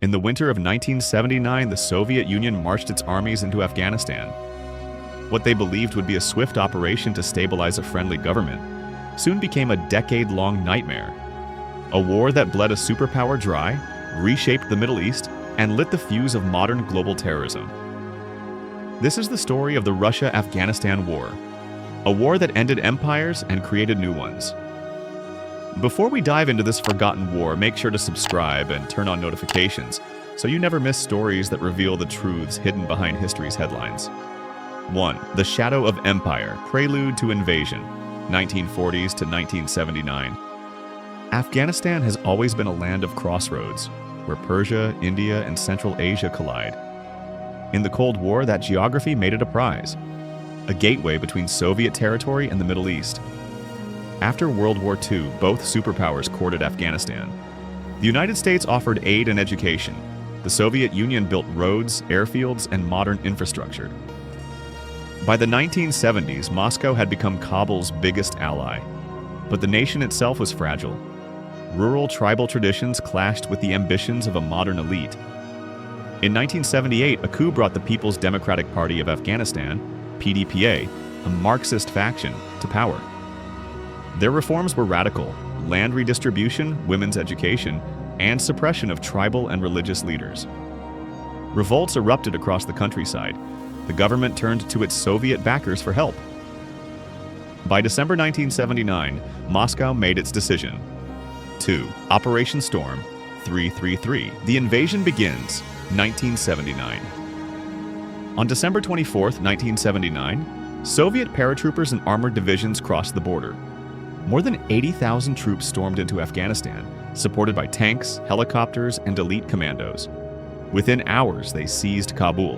In the winter of 1979, the Soviet Union marched its armies into Afghanistan. What they believed would be a swift operation to stabilize a friendly government soon became a decade-long nightmare. A war that bled a superpower dry, reshaped the Middle East, and lit the fuse of modern global terrorism. This is the story of the Russia-Afghanistan War, a war that ended empires and created new ones. Before we dive into this forgotten war, make sure to subscribe and turn on notifications so you never miss stories that reveal the truths hidden behind history's headlines. 1. The Shadow of Empire, Prelude to Invasion, 1940s to 1979. Afghanistan has always been a land of crossroads, where Persia, India, and Central Asia collide. In the Cold War, that geography made it a prize, a gateway between Soviet territory and the Middle East. After World War II, both superpowers courted Afghanistan. The United States offered aid and education. The Soviet Union built roads, airfields, and modern infrastructure. By the 1970s, Moscow had become Kabul's biggest ally, but the nation itself was fragile. Rural tribal traditions clashed with the ambitions of a modern elite. In 1978, a coup brought the People's Democratic Party of Afghanistan, PDPA, a Marxist faction, to power. Their reforms were radical: land redistribution, women's education, and suppression of tribal and religious leaders. Revolts erupted across the countryside. The government turned to its Soviet backers for help. By December 1979, Moscow made its decision. 2. Operation Storm 333. The invasion begins, 1979. On December 24, 1979, Soviet paratroopers and armored divisions crossed the border. More than 80,000 troops stormed into Afghanistan, supported by tanks, helicopters, and elite commandos. Within hours, they seized Kabul.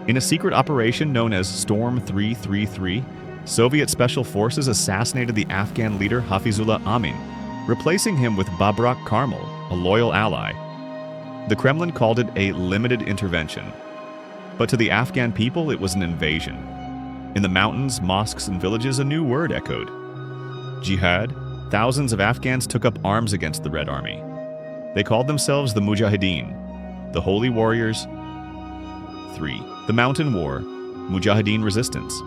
In a secret operation known as Storm 333, Soviet special forces assassinated the Afghan leader Hafizullah Amin, replacing him with Babrak Karmal, a loyal ally. The Kremlin called it a limited intervention, but to the Afghan people it was an invasion. In the mountains, mosques, and villages, a new word echoed: jihad. Thousands of Afghans took up arms against the Red Army. They called themselves the Mujahideen, the Holy Warriors. 3. The Mountain War, Mujahideen Resistance,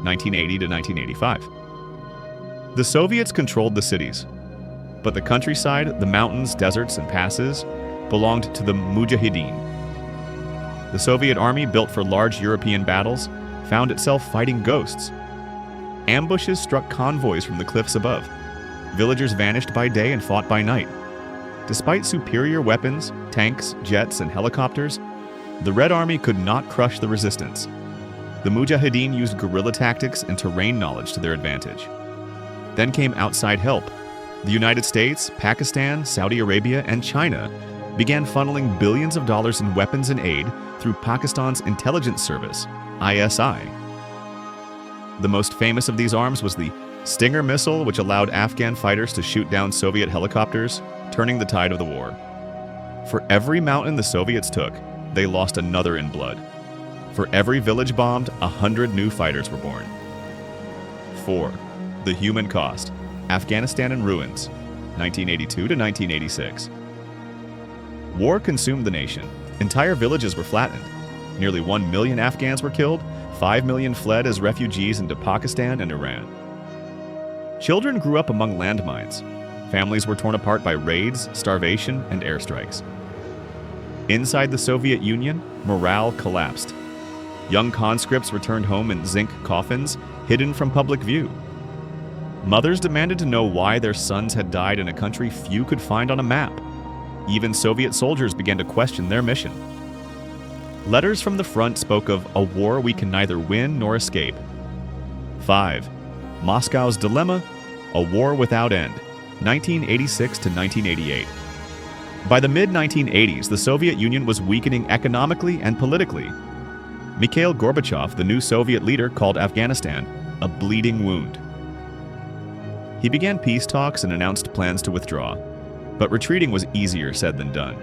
1980 to 1985. The Soviets controlled the cities, but the countryside, the mountains, deserts, and passes belonged to the Mujahideen. The Soviet army, built for large European battles, found itself fighting ghosts. Ambushes struck convoys from the cliffs above. Villagers vanished by day and fought by night. Despite superior weapons, tanks, jets, and helicopters, the Red Army could not crush the resistance. The Mujahideen used guerrilla tactics and terrain knowledge to their advantage. Then came outside help. The United States, Pakistan, Saudi Arabia, and China began funneling billions of dollars in weapons and aid through Pakistan's intelligence service, ISI. The most famous of these arms was the Stinger missile, which allowed Afghan fighters to shoot down Soviet helicopters, turning the tide of the war. For every mountain the Soviets took, they lost another in blood. For every village bombed, 100 new fighters were born. 4. The human cost, Afghanistan in ruins, 1982 to 1986. War consumed the nation. Entire villages were flattened. Nearly 1 million Afghans were killed, 5 million fled as refugees into Pakistan and Iran. Children grew up among landmines. Families were torn apart by raids, starvation, and airstrikes. Inside the Soviet Union, morale collapsed. Young conscripts returned home in zinc coffins, hidden from public view. Mothers demanded to know why their sons had died in a country few could find on a map. Even Soviet soldiers began to question their mission. Letters from the front spoke of a war we can neither win nor escape. 5. Moscow's Dilemma, a war without end, 1986 to 1988. By the mid-1980s, the Soviet Union was weakening economically and politically. Mikhail Gorbachev, the new Soviet leader, called Afghanistan a bleeding wound. He began peace talks and announced plans to withdraw, but retreating was easier said than done.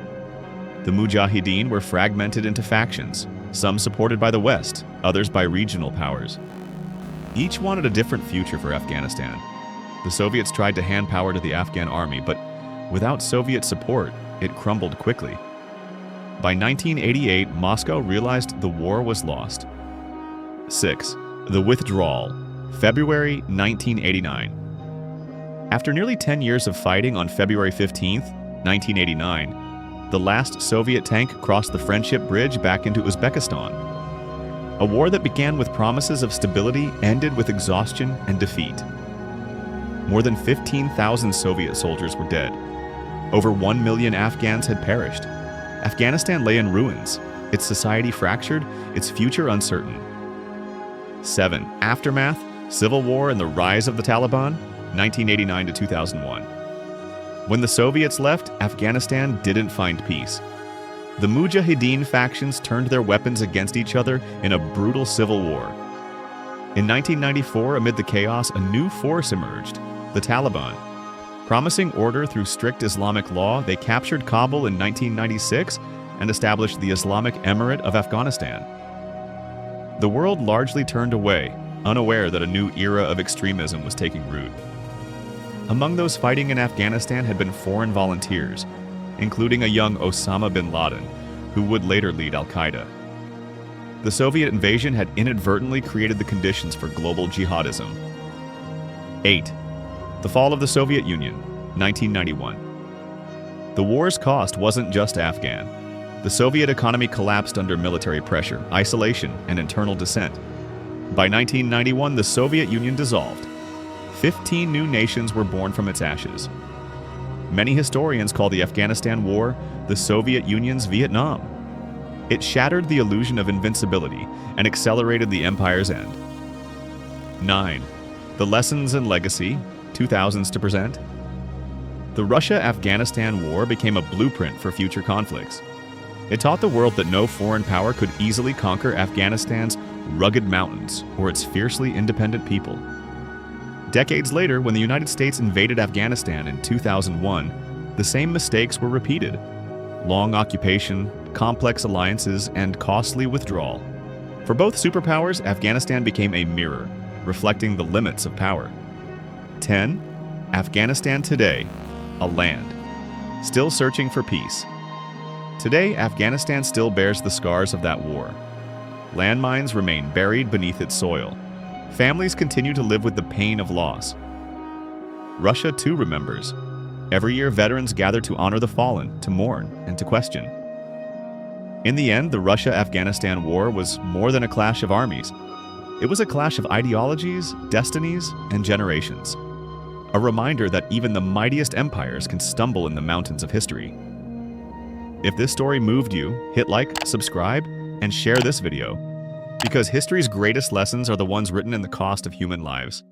The Mujahideen were fragmented into factions, some supported by the West, others by regional powers. Each wanted a different future for Afghanistan. The Soviets tried to hand power to the Afghan army, but without Soviet support, it crumbled quickly. By 1988, Moscow realized the war was lost. 6. The withdrawal, February 1989. After nearly 10 years of fighting on February 15, 1989, the last Soviet tank crossed the Friendship Bridge back into Uzbekistan. A war that began with promises of stability ended with exhaustion and defeat. More than 15,000 Soviet soldiers were dead. Over 1 million Afghans had perished. Afghanistan lay in ruins, its society fractured, its future uncertain. 7. Aftermath, Civil War and the rise of the Taliban, 1989 to 2001. When the Soviets left, Afghanistan didn't find peace. The Mujahideen factions turned their weapons against each other in a brutal civil war. In 1994, amid the chaos, a new force emerged, the Taliban. Promising order through strict Islamic law, they captured Kabul in 1996 and established the Islamic Emirate of Afghanistan. The world largely turned away, unaware that a new era of extremism was taking root. Among those fighting in Afghanistan had been foreign volunteers, including a young Osama bin Laden, who would later lead al-Qaeda. The Soviet invasion had inadvertently created the conditions for global jihadism. 8. The fall of the Soviet Union, 1991. The war's cost wasn't just Afghan. The Soviet economy collapsed under military pressure, isolation, and internal dissent. By 1991, the Soviet Union dissolved. 15 new nations were born from its ashes. Many historians call the Afghanistan War the Soviet Union's Vietnam. It shattered the illusion of invincibility and accelerated the empire's end. 9. The lessons and legacy, 2000s to present. The Russia-Afghanistan War became a blueprint for future conflicts. It taught the world that no foreign power could easily conquer Afghanistan's rugged mountains or its fiercely independent people. Decades later, when the United States invaded Afghanistan in 2001, the same mistakes were repeated. Long occupation, complex alliances, and costly withdrawal. For both superpowers, Afghanistan became a mirror, reflecting the limits of power. 10. Afghanistan today, a land. Still searching for peace. Today, Afghanistan still bears the scars of that war. Landmines remain buried beneath its soil. Families continue to live with the pain of loss. Russia too remembers. Every year, veterans gather to honor the fallen, to mourn, and to question. In the end, the Russia-Afghanistan War was more than a clash of armies. It was a clash of ideologies, destinies, and generations. A reminder that even the mightiest empires can stumble in the mountains of history. If this story moved you, hit like, subscribe, and share this video, because history's greatest lessons are the ones written in the cost of human lives.